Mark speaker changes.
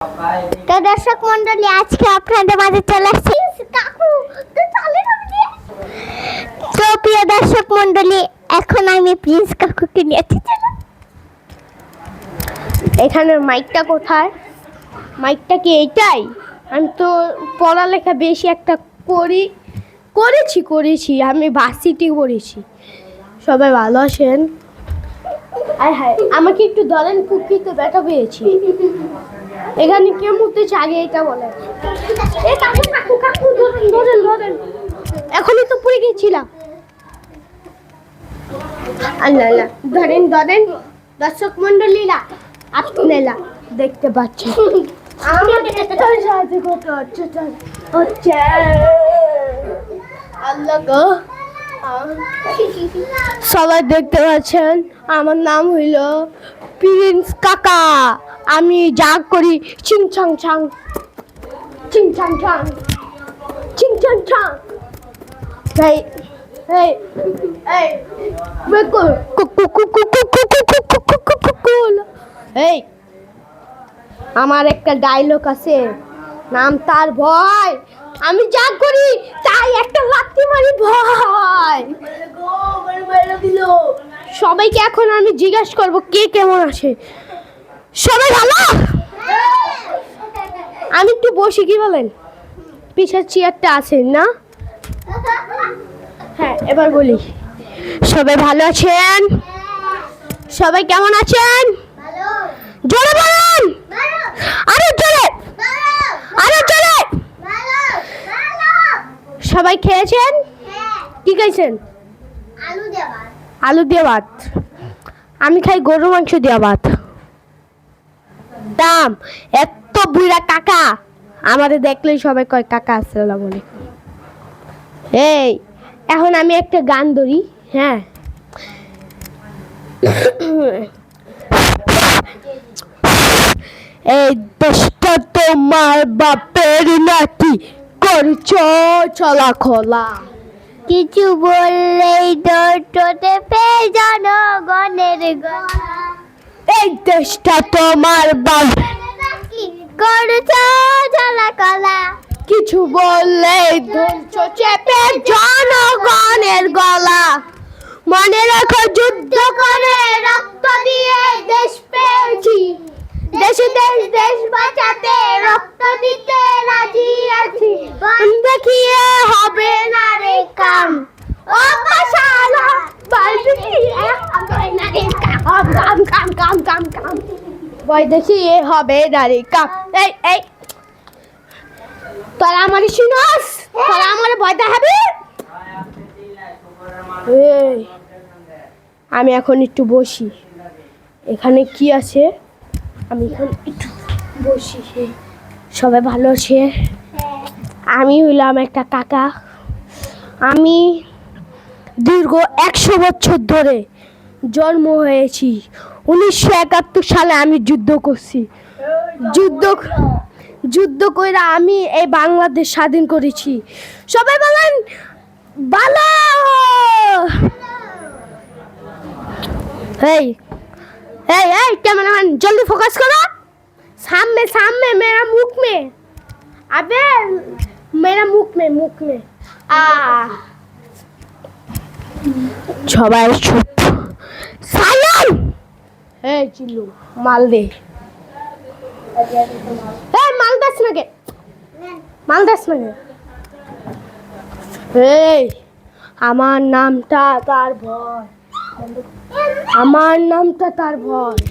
Speaker 1: তো দর্শক মন্ডলী, আজকে আপনাদের মাঝে চলে আসছি কাকু। তো প্রিয় দর্শক মন্ডলী, এখন আমি প্রিন্স কাকুকে নিয়ে চললাম।
Speaker 2: এখানে মাইকটা কোথায়? মাইকটা কি এইটাই? আমি তো পড়ালেখা বেশি একটা করেছি আমি ভার্সিটি করেছি। সবাই ভালো আছেন? আয় হায়, আমাকে একটু ধরেন, কুকিতে ব্যথা পেয়েছি। এখানে কে মুতেছে আগে এটা বলে। এ কাকু কাকু কাকু, ধরেন। এখনই তো পড়ে গেছিলাম। আল্লাহ ধরেন। দর্শক মন্ডলীরা আপনারা দেখতে পাচ্ছেন আমার সাথে কত হচ্ছে আল্লাহ গো। সবাই দেখতে পাচ্ছেন, আমার নাম হইল প্রিন্স কাকা। আমি যা করি চিং চাং চাং চিং চাং চাং চিং চাং চাং। এই আমার একটা ডায়লগ আছে, নাম তার ভয়। আমি যা করি তাই একটা লাথি মারি ভয়। সবাইকে এখন আমি জিজ্ঞাসা করব কে কেমন আছে। সবাই ভালো? আমি একটু বসি, কি বলেন? পিছের চেয়ারটা আছেন না? হ্যাঁ, এবার বলি, সবাই ভালো আছেন? সবাই কেমন আছেন? জোরে বলুন, আরে জোরে। সবাই খেয়েছেন? কি খাইছেন? আলু দিয়ে ভাত। আমি খাই গরু মাংস দিয়ে ভাত। দাম এত বুড়া কাকা, আমাদের দেখলেই সবাই কয় কাকা আসসালামু আলাইকুম। এই এখন আমি একটা গান ধরি। হ্যাঁ, এই দেশটা তোমার বাপের নাকি, করছো চলা খোলা।
Speaker 1: কিছু বললেই দৌড়তে পেয়ে জনগণের গলা।
Speaker 2: এই দেশটা তোমার বাপ
Speaker 1: করছো চলা কলা।
Speaker 2: কিছু বললেই ধরছো চেপে জনগণের গলা। মনে রাখো, যুদ্ধ করে রক্ত দিয়ে দেশ পেয়েছি। দেশ বাঁচাতে রক্ত দিতে রাজি আছি। দেখিয়ে হবে না রে কাম, ও পাশালা কাম। বই দেখিয়ে হবে না রে কাম। এই তোরা আমার শুনস? তোরা আমার ভয় দেখাবি? আমি এখন একটু বসি। এখানে কি আছে? আমি এখন একটু বসি। সবাই ভালো আছে? আমি হইলাম একটা কাকা। আমি দীর্ঘ 100 বছর ধরে জন্ম হয়েছি। 1971 সালে আমি যুদ্ধ করছি। যুদ্ধ করে আমি এই বাংলাদেশ স্বাধীন করেছি। সবাই বলেন ভালো। এই कैमरामैन जल्दी फोकस करो। सामने मेरा मुख में। अबे मेरा मुख में সবাই চুপ, সাইলেন্ট। এই চিল্লু, মাল দে। এই মাল দাস না কে? এই আমার নামটা তার ভয়।